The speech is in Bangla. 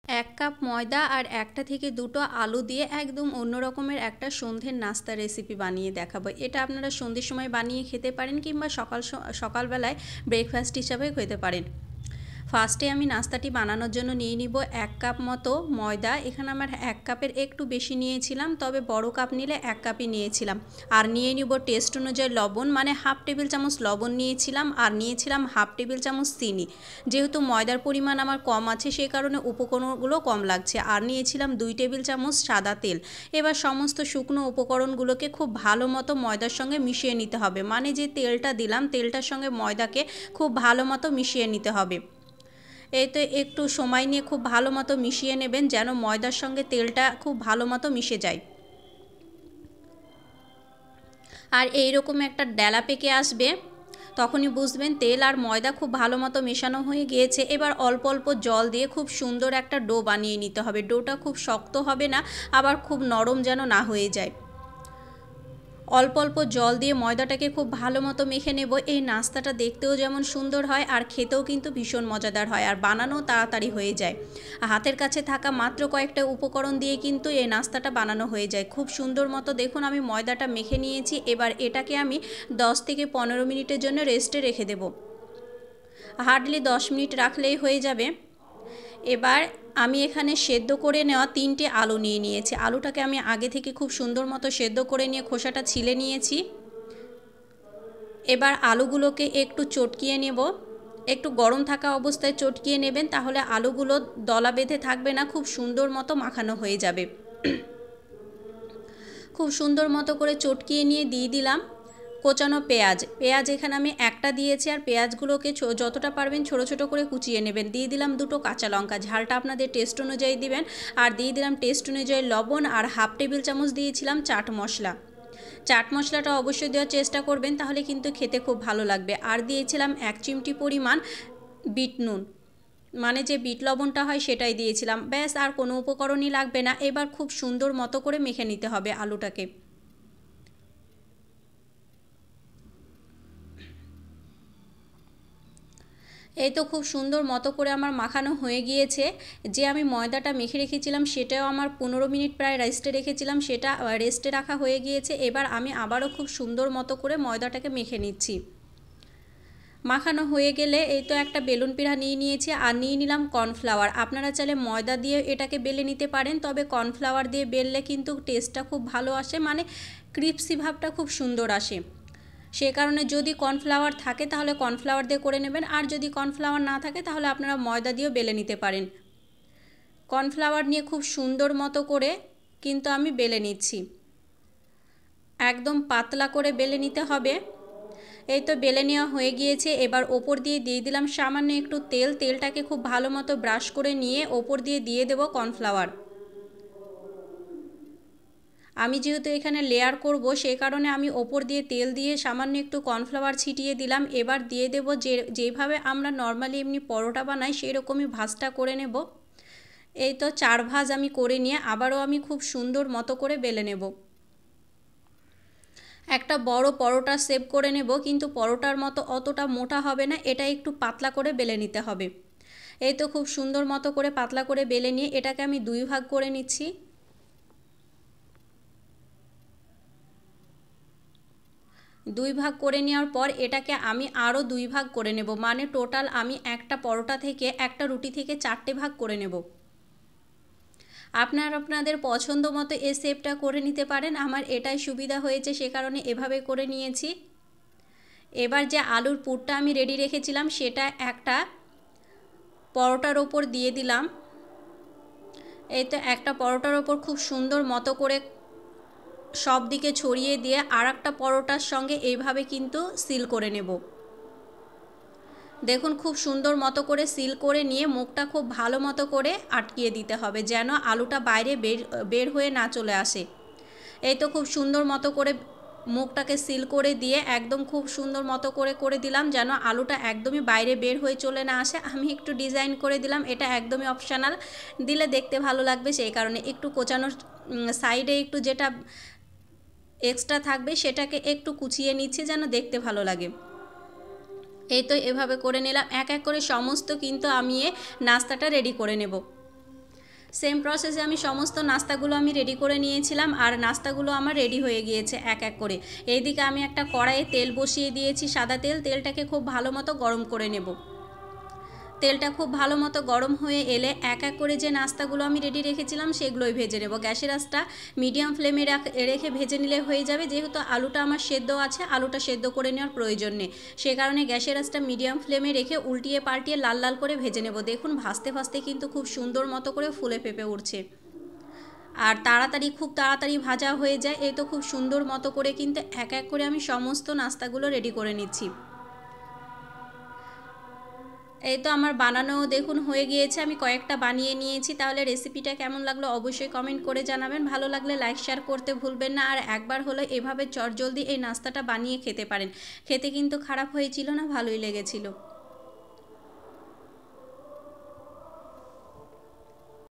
এক কাপ ময়দা আর একটা থেকে দুটো আলু দিয়ে একদম অন্য রকমের একটা সন্ধ্যের নাস্তা রেসিপি বানিয়ে দেখাবো। এটা আপনারা সন্ধ্যের সময় বানিয়ে খেতে পারেন কিংবা সকালবেলায় ব্রেকফাস্ট হিসাবে খেতে পারেন। ফার্স্টে আমি নাস্তাটি বানানোর জন্য নিয়ে নিব 1 কাপ মতো ময়দা। এখানে আমার 1 কাপের একটু বেশি নিয়েছিলাম, তবে বড় কাপ নিলে 1 কাপই নিয়েছিলাম। আর নিয়ে নিব টেস্ট অনুযায়ী লবণ, মানে হাফ টেবিল চামচ লবণ নিয়েছিলাম, আর নিয়েছিলাম হাফ টেবিল চামচ চিনি। যেহেতু ময়দার পরিমাণ আমার কম আছে সেই কারণে উপকরণগুলো কম লাগছে। আর নিয়েছিলাম 2 টেবিল চামচ সাদা তেল। এবার সমস্ত শুকনো উপকরণগুলোকে খুব ভালো মতো ময়দার সঙ্গে মিশিয়ে নিতে হবে, মানে যে তেলটা দিলাম তেলটার সঙ্গে ময়দাকে খুব ভালো মতো মিশিয়ে নিতে হবে। এই তো একটু সময় নিয়ে খুব ভালো মতো মিশিয়ে নেবেন যেন ময়দার সঙ্গে তেলটা খুব ভালো মতো মিশে যায়। আর এইরকম একটা ডেলা পেকে আসবে, তখনই বুঝবেন তেল আর ময়দা খুব ভালো মতো মেশানো হয়ে গিয়েছে। এবার অল্প অল্প জল দিয়ে খুব সুন্দর একটা ডো বানিয়ে নিতে হবে। ডোটা খুব শক্ত হবে না, আবার খুব নরম যেন না হয়ে যায়। অল্প অল্প জল দিয়ে ময়দাটাকে খুব ভালো মতো মেখে নেব। এই নাস্তাটা দেখতেও যেমন সুন্দর হয় আর খেতেও কিন্তু ভীষণ মজাদার হয়, আর বানানো তাড়াতাড়ি হয়ে যায়। হাতের কাছে থাকা মাত্র কয়েকটা উপকরণ দিয়ে কিন্তু এই নাস্তাটা বানানো হয়ে যায় খুব সুন্দর মতো। দেখুন আমি ময়দাটা মেখে নিয়েছি। এবার এটাকে আমি 10 থেকে 15 মিনিটের জন্য রেস্টে রেখে দেব। হার্ডলি 10 মিনিট রাখলেই হয়ে যাবে। এবার আমি এখানে সেদ্ধ করে নেওয়া 3টে আলু নিয়ে নিয়েছি। আলুটাকে আমি আগে থেকে খুব সুন্দর মতো সেদ্ধ করে নিয়ে খোসাটা ছিলে নিয়েছি। এবার আলুগুলোকে একটু চটকিয়ে নেব। একটু গরম থাকা অবস্থায় চটকিয়ে নেবেন, তাহলে আলুগুলো দলা বেঁধে থাকবে না, খুব সুন্দর মতো মাখানো হয়ে যাবে। খুব সুন্দর মতো করে চটকিয়ে নিয়ে দিয়ে দিলাম কোচানো পেঁয়াজ। পেঁয়াজ এখানে আমি একটা দিয়েছি, আর পেঁয়াজগুলোকে যতটা পারবেন ছোট ছোট করে কুচিয়ে নেবেন। দিয়ে দিলাম 2টো কাঁচা লঙ্কা, ঝালটা আপনাদের টেস্ট অনুযায়ী দিবেন। আর দিয়ে দিলাম টেস্ট অনুযায়ী লবণ, আর হাফ টেবিল চামচ দিয়েছিলাম চাট মশলা। চাট মশলাটা অবশ্যই দেওয়ার চেষ্টা করবেন, তাহলে কিন্তু খেতে খুব ভালো লাগবে। আর দিয়েছিলাম 1 চিমটি পরিমাণ বিট নুন, মানে যে বিট লবণটা হয় সেটাই দিয়েছিলাম। ব্যাস, আর কোনো উপকরণই লাগবে না। এবার খুব সুন্দর মতো করে মেখে নিতে হবে আলুটাকে। এই তো খুব সুন্দর মতো করে আমার মাখানো হয়ে গিয়েছে। যে আমি ময়দাটা মেখে রেখেছিলাম সেটাও আমার 15 মিনিট প্রায় রেস্টে রেখেছিলাম, সেটা রেস্টে রাখা হয়ে গিয়েছে। এবার আমি আবারও খুব সুন্দর মতো করে ময়দাটাকে মেখে নিচ্ছি। মাখানো হয়ে গেলে এই তো একটা বেলুন পিঠা নিয়ে নিয়েছি, আর নিয়ে নিলাম কর্নফ্লাওয়ার। আপনারা চাইলে ময়দা দিয়ে এটাকে বেলে নিতে পারেন, তবে কর্নফ্লাওয়ার দিয়ে বেললে কিন্তু টেস্টটা খুব ভালো আসে, মানে ক্রিপসি ভাবটা খুব সুন্দর আসে। সে কারণে যদি কর্নফ্লাওয়ার থাকে তাহলে কর্নফ্লাওয়ার দিয়ে করে নেবেন, আর যদি কর্নফ্লাওয়ার না থাকে তাহলে আপনারা ময়দা দিয়েও বেলে নিতে পারেন। কর্নফ্লাওয়ার নিয়ে খুব সুন্দর মতো করে কিন্তু আমি বেলে নিচ্ছি। একদম পাতলা করে বেলে নিতে হবে। এই তো বেলে নেওয়া হয়ে গিয়েছে। এবার ওপর দিয়ে দিয়ে দিলাম সামান্য একটু তেল। তেলটাকে খুব ভালো মতো ব্রাশ করে নিয়ে ওপর দিয়ে দিয়ে দেব কর্নফ্লাওয়ার। আমি যেহেতু এখানে লেয়ার করব সেই কারণে আমি ওপর দিয়ে তেল দিয়ে সামান্য একটু কর্নফ্লাওয়ার ছিটিয়ে দিলাম। এবার দিয়ে দেব যেভাবে আমরা নর্মালি এমনি পরোটা বানাই সেই রকমই ভাঁজটা করে নেব। এই তো 4 ভাঁজ আমি করে নিয়ে আবারও আমি খুব সুন্দর মতো করে বেলে নেব। একটা বড় পরোটা শেপ করে নেব, কিন্তু পরোটার মতো অতটা মোটা হবে না, এটা একটু পাতলা করে বেলে নিতে হবে। এই তো খুব সুন্দর মতো করে পাতলা করে বেলে নিয়ে এটাকে আমি 2 ভাগ করে নিচ্ছি। 2 ভাগ করে নেওয়ার পর এটাকে আমি আরও 2 ভাগ করে নেব, মানে টোটাল আমি একটা পরোটা থেকে একটা রুটি থেকে 4টে ভাগ করে নেব। আপনাদের পছন্দ মতো এই শেপটা করে নিতে পারেন। আমার এটাই সুবিধা হয়েছে সে কারণে এভাবে করে নিয়েছি। এবার যে আলুর পুরটা আমি রেডি রেখেছিলাম সেটা একটা পরোটার ওপর দিয়ে দিলাম। এই তো একটা পরোটার ওপর খুব সুন্দর মতো করে সব দিকে ছড়িয়ে দিয়ে আর একটা পরোটার সঙ্গে এইভাবে কিন্তু সিল করে নেব। দেখুন খুব সুন্দর মতো করে সিল করে নিয়ে মুখটা খুব ভালো মতো করে আটকিয়ে দিতে হবে, যেন আলুটা বাইরে বের হয়ে না চলে আসে। এই তো খুব সুন্দর মতো করে মুখটাকে সিল করে দিয়ে একদম খুব সুন্দর মতো করে দিলাম, যেন আলুটা একদমই বাইরে বের হয়ে চলে না আসে। আমি একটু ডিজাইন করে দিলাম, এটা একদমই অপশনাল, দিলে দেখতে ভালো লাগবে সেই কারণে। একটু কোচানোর সাইডে একটু যেটা এক্সট্রা থাকবে সেটাকে একটু কুচিয়ে নিচ্ছি যেন দেখতে ভালো লাগে। এই তো এভাবে করে নিলাম। এক এক করে সমস্ত কিন্তু আমি নাস্তাটা রেডি করে নেব। সেম প্রসেসে আমি সমস্ত নাস্তাগুলো আমি রেডি করে নিয়েছিলাম, আর নাস্তাগুলো আমার রেডি হয়ে গিয়েছে এক এক করে। এইদিকে আমি একটা কড়াইয়ে তেল বসিয়ে দিয়েছি, সাদা তেল। তেলটাকে খুব ভালো মতো গরম করে নেব। তেলটা খুব ভালো মতো গরম হয়ে এলে এক এক করে যে নাস্তাগুলো আমি রেডি রেখেছিলাম সেগুলোই ভেজে নেব। গ্যাসের আঁচটা মিডিয়াম ফ্লেমে রেখে ভেজে নিলে হয়ে যাবে, যেহেতু আলুটা আমার সেদ্ধ আছে, আলুটা সেদ্ধ করে নেওয়ার প্রয়োজন নেই। সে কারণে গ্যাসের আঁচটা মিডিয়াম ফ্লেমে রেখে উল্টিয়ে পাল্টিয়ে লাল লাল করে ভেজে নেব। দেখুন ভাজতে ভাজতে কিন্তু খুব সুন্দর মতো করে ফুলে ফেপে উঠছে, আর খুব তাড়াতাড়ি ভাজা হয়ে যায়। এই তো খুব সুন্দর মতো করে কিন্তু এক এক করে আমি সমস্ত নাস্তাগুলো রেডি করে নিচ্ছি। এই তো আমার বানানো দেখুন হয়ে গিয়েছে, আমি কয়েকটা বানিয়ে নিয়েছি। তাহলে রেসিপিটা কেমন লাগলো অবশ্যই কমেন্ট করে জানাবেন। ভালো লাগলে লাইক শেয়ার করতে ভুলবেন না। আর একবার হলো এভাবে চটজলদি এই নাস্তাটা বানিয়ে খেতে পারেন, খেতে কিন্তু খারাপ হয়েছিল না, ভালোই লেগেছিল।